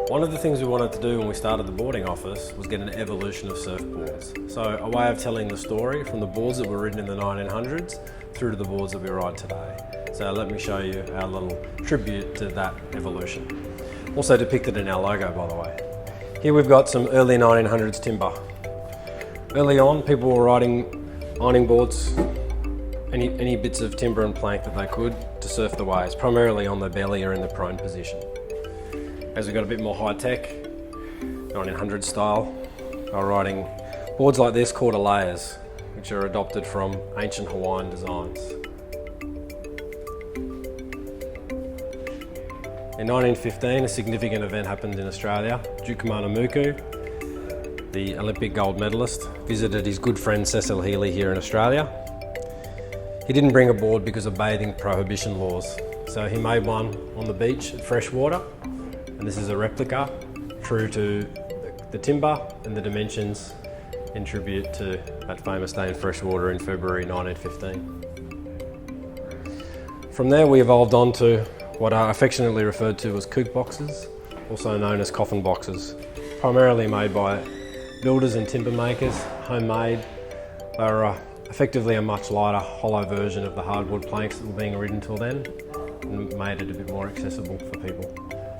One of the things we wanted to do when we started the boarding office was get an evolution of surfboards. So a way of telling the story from the boards that were written in the 1900s through to the boards that we ride today. So let me show you our little tribute to that evolution. Also depicted in our logo, by the way. Here we've got some early 1900s timber. Early on, people were riding ironing boards, any bits of timber and plank that they could to surf the waves, primarily on the belly or in the prone position. As we got a bit more high tech, 1900s style, are riding boards like this called alayas, which are adopted from ancient Hawaiian designs. In 1915, a significant event happened in Australia. Duke Kahumanu, the Olympic gold medalist, visited his good friend Cecil Healy here in Australia. He didn't bring a board because of bathing prohibition laws, so he made one on the beach at Freshwater. And this is a replica, true to the timber and the dimensions, in tribute to that famous day in Freshwater in February 1915. From there we evolved on to what are affectionately referred to as kook boxes, also known as coffin boxes, primarily made by builders and timber makers, homemade. They were effectively a much lighter, hollow version of the hardwood planks that were being ridden till then, and made it a bit more accessible for people.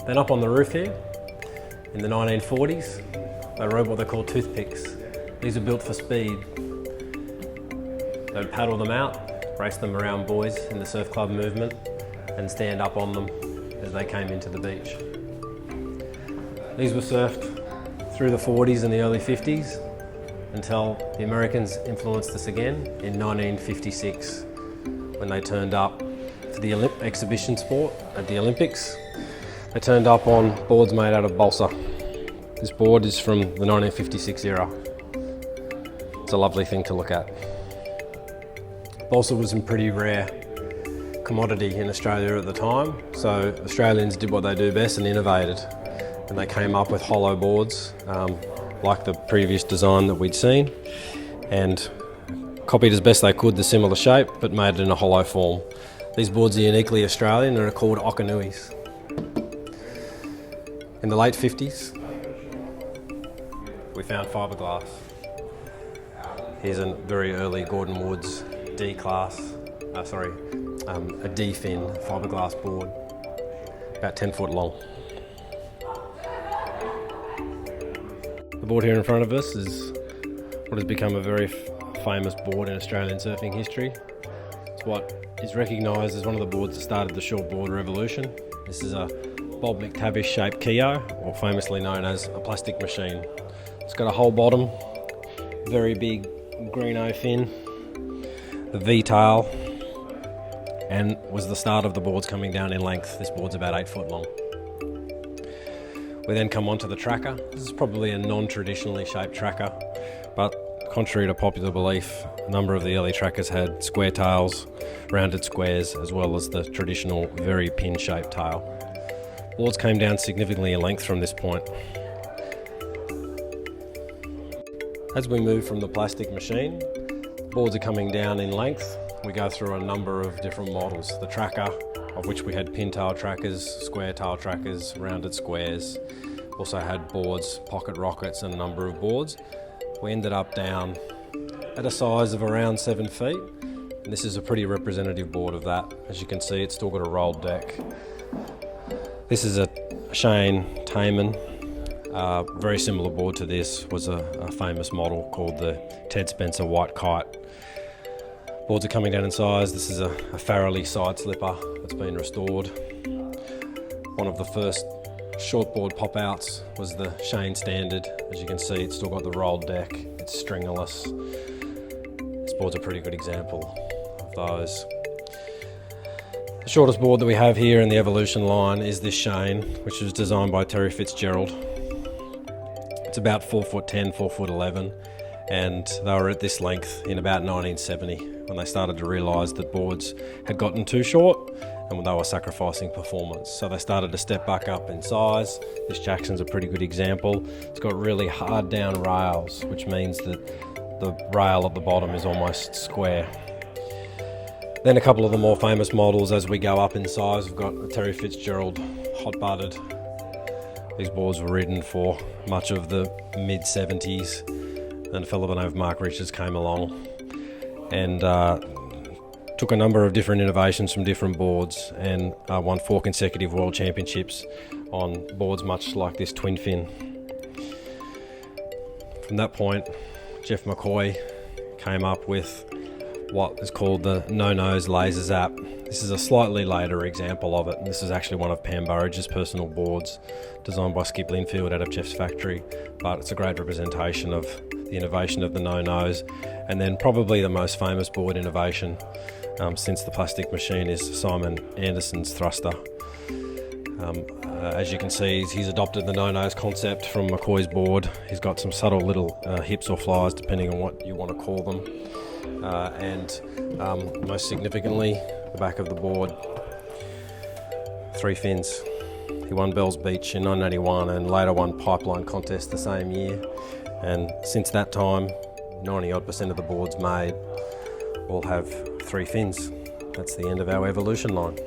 Then up on the roof here, in the 1940s, they rode what they call toothpicks. These are built for speed. They'd paddle them out, race them around buoys in the surf club movement, and stand up on them as they came into the beach. These were surfed through the 40s and the early 50s until the Americans influenced us again in 1956 when they turned up for the exhibition sport at the Olympics. They turned up on boards made out of balsa. This board is from the 1956 era. It's a lovely thing to look at. Balsa was a pretty rare commodity in Australia at the time, so Australians did what they do best and innovated. And they came up with hollow boards, like the previous design that we'd seen, and copied as best they could the similar shape, but made it in a hollow form. These boards are uniquely Australian and are called Okanuis. In the late 50s, we found fiberglass. Here's a very early Gordon Woods a D-fin fiberglass board, about 10 foot long. The board here in front of us is what has become a very famous board in Australian surfing history. It's what is recognised as one of the boards that started the shortboard revolution. This is a Bob McTavish shaped Keo, or famously known as a plastic machine. It's got a whole bottom, very big Greeno fin, the V-tail, and was the start of the boards coming down in length. This board's about 8 foot long. We then come on to the tracker. This is probably a non-traditionally shaped tracker, but contrary to popular belief, a number of the early trackers had square tails, rounded squares, as well as the traditional very pin-shaped tail. Boards came down significantly in length from this point. As we move from the plastic machine, boards are coming down in length. We go through a number of different models. The tracker, of which we had pin-tail trackers, square-tail trackers, rounded squares. Also had boards, pocket rockets, and a number of boards. We ended up down at a size of around 7 feet. And this is a pretty representative board of that. As you can see, it's still got a rolled deck. This is a Shane Taman. Very similar board to this was a famous model called the Ted Spencer White Kite. Boards are coming down in size. This is a Farrelly side slipper that's been restored. One of the first shortboard pop-outs was the Shane Standard. As you can see, it's still got the rolled deck. It's stringerless. This board's a pretty good example of those. The shortest board that we have here in the Evolution line is this Shane, which was designed by Terry Fitzgerald. It's about 4'10", 4'11", and they were at this length in about 1970 when they started to realise that boards had gotten too short and they were sacrificing performance. So they started to step back up in size. This Jackson's a pretty good example. It's got really hard down rails, which means that the rail at the bottom is almost square. Then a couple of the more famous models as we go up in size. We've got the Terry Fitzgerald hot butted These boards were ridden for much of the mid-70s. Then a fellow by the name of Mark Richards came along and took a number of different innovations from different boards and won 4 consecutive World Championships on boards much like this twin fin. From that point, Jeff McCoy came up with what is called the No-Nose Laser Zap. This is a slightly later example of it. This is actually one of Pam Burridge's personal boards, designed by Skip Linfield out of Jeff's factory, but it's a great representation of the innovation of the No-Nose. And then probably the most famous board innovation since the plastic machine is Simon Anderson's thruster. As you can see, he's adopted the No-Nose concept from McCoy's board. He's got some subtle little hips or flies, depending on what you want to call them. And most significantly, the back of the board, 3 fins. He won Bells Beach in 1981 and later won Pipeline Contest the same year. And since that time, 90% of the boards made all have 3 fins. That's the end of our evolution line.